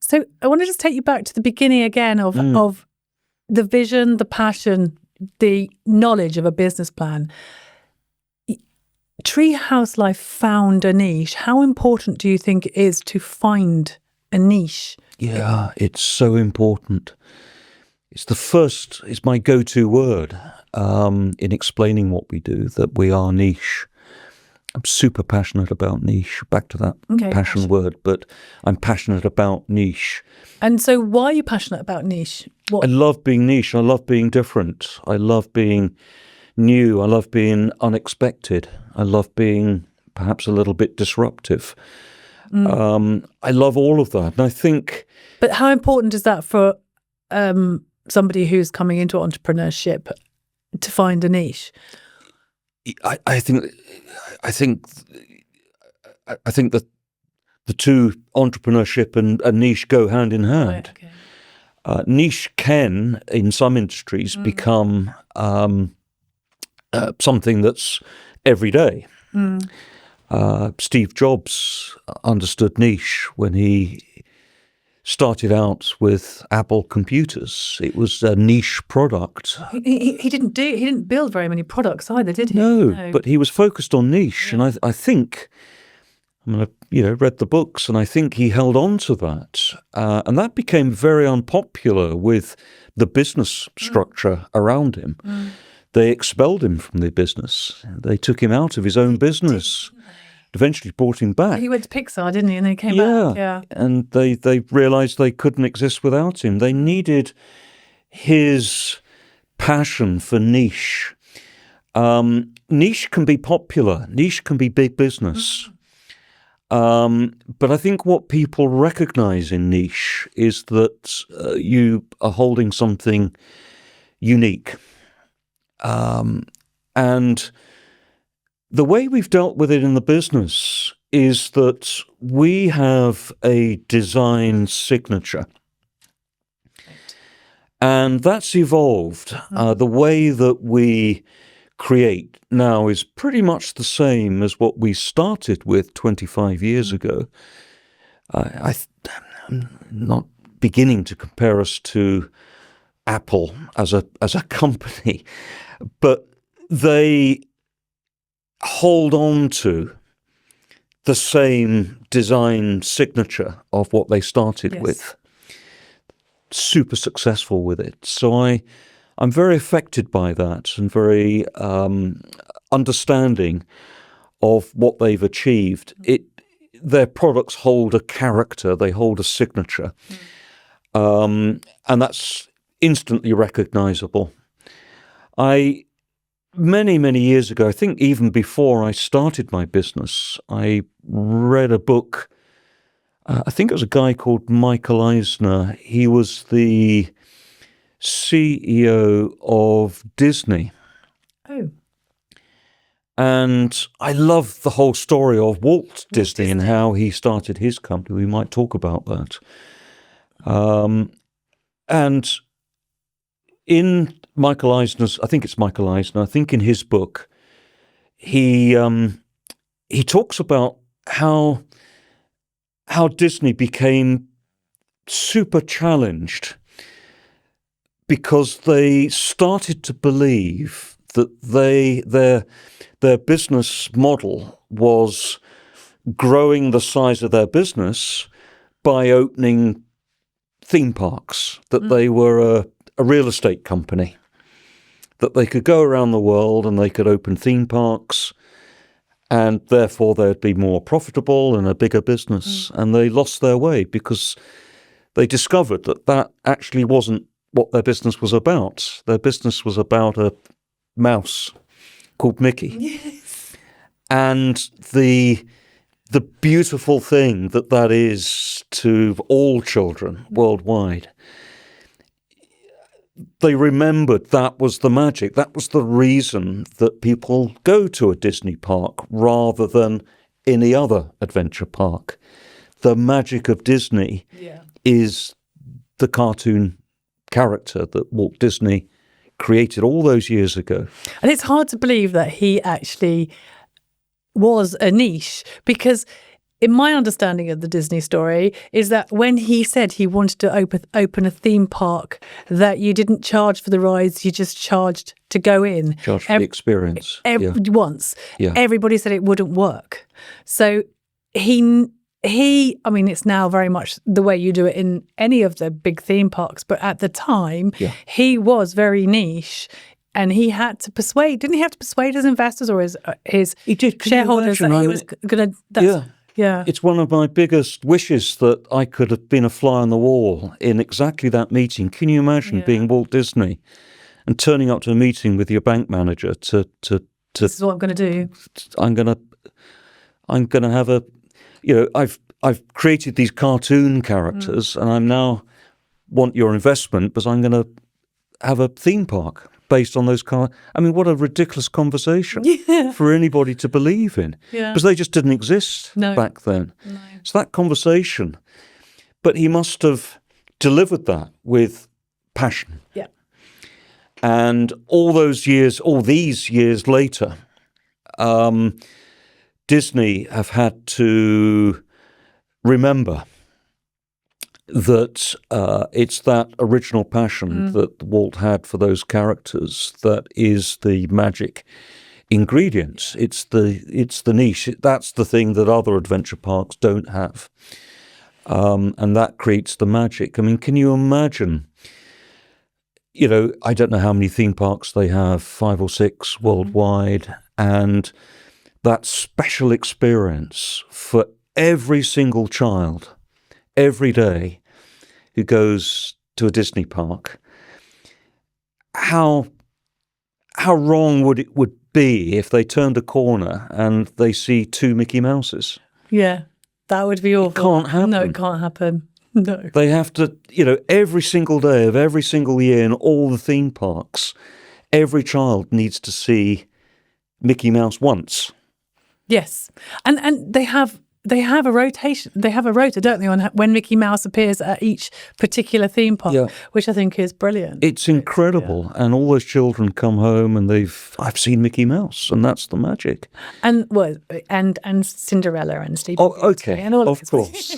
So I want to just take you back to the beginning again of the vision, the passion, the knowledge of a business plan. Treehouse Life found a niche. How important do you think it is to find a niche? Yeah, it's so important. It's my go-to word in explaining what we do, that we are niche. I'm super passionate about niche. Back to that passion word, but I'm passionate about niche. And so why are you passionate about niche? I love being niche. I love being different. I love being new. I love being unexpected. I love being perhaps a little bit disruptive. I love all of that. And I think... But how important is that for somebody who's coming into entrepreneurship to find a niche? I think that the two, entrepreneurship and niche, go hand in hand. Right, okay. Niche can, in some industries, become something that's everyday. Steve Jobs understood niche when he started out with Apple computers. It was a niche product. He didn't build very many products either, did he? No, but he was focused on niche, and I think, read the books, and I think he held on to that, and that became very unpopular with the business structure around him. They expelled him from the business. They took him out of his own business. Eventually brought him back. He went to Pixar, didn't he? And then he came back. Yeah. And they realised they couldn't exist without him. They needed his passion for niche. Niche can be popular. Niche can be big business. But I think what people recognise in niche is that you are holding something unique. And the way we've dealt with it in the business is that we have a design signature. And that's evolved. The way that we create now is pretty much the same as what we started with 25 years ago. I'm not beginning to compare us to Apple as a company, but they hold on to the same design signature of what they started with. Super successful with it. So I'm very affected by that and very understanding of what they've achieved. Their products hold a character, they hold a signature, and that's instantly recognizable. Many, many years ago, I think even before I started my business, I read a book. I think it was a guy called Michael Eisner. He was the CEO of Disney. Oh. And I love the whole story of Walt Disney and how he started his company. We might talk about that. And in Michael Eisner's, I think it's Michael Eisner, I think in his book, he talks about how Disney became super challenged because they started to believe that their business model was growing the size of their business by opening theme parks, that they were a real estate company, that they could go around the world and they could open theme parks, and therefore they'd be more profitable and a bigger business. And they lost their way because they discovered that actually wasn't what their business was about. Their business was about a mouse called Mickey. Yes. And the beautiful thing that is to all children worldwide, they remembered that was the magic. That was the reason that people go to a Disney park rather than any other adventure park. The magic of Disney is the cartoon character that Walt Disney created all those years ago. And it's hard to believe that he actually was a niche, because in my understanding of the Disney story, is that when he said he wanted to open a theme park, that you didn't charge for the rides, you just charged to go in. Charge for the experience. Once. Yeah. Everybody said it wouldn't work. So he, I mean, it's now very much the way you do it in any of the big theme parks, but at the time, he was very niche. And he had to persuade, didn't he have to persuade his investors or his shareholders that he was going to... Yeah. It's one of my biggest wishes that I could have been a fly on the wall in exactly that meeting. Can you imagine being Walt Disney and turning up to a meeting with your bank manager to this is what I'm going to do. I'm going to have a, I've created these cartoon characters and I now want your investment because I'm going to have a theme park based on those I mean, what a ridiculous conversation for anybody to believe in. Because they just didn't exist back then. No. So that conversation, but he must have delivered that with passion. Yeah. And all these years later, Disney have had to remember that it's that original passion that Walt had for those characters that is the magic ingredient. It's the niche. That's the thing that other adventure parks don't have, and that creates the magic. I mean, can you imagine? I don't know how many theme parks they have, 5 or 6 worldwide, and that special experience for every single child every day who goes to a Disney park. How wrong would it be if they turned a corner and they see 2 Mickey Mouses? Yeah, that would be awful. It can't happen. No, it can't happen. No. They have to, every single day of every single year in all the theme parks, every child needs to see Mickey Mouse once. Yes. And they have a rotation. They have a rota, don't they, on when Mickey Mouse appears at each particular theme park, which I think is brilliant. It's incredible. And all those children come home and I've seen Mickey Mouse, and that's the magic. And and Cinderella and Sleeping Beauty. Oh, okay. And all of course.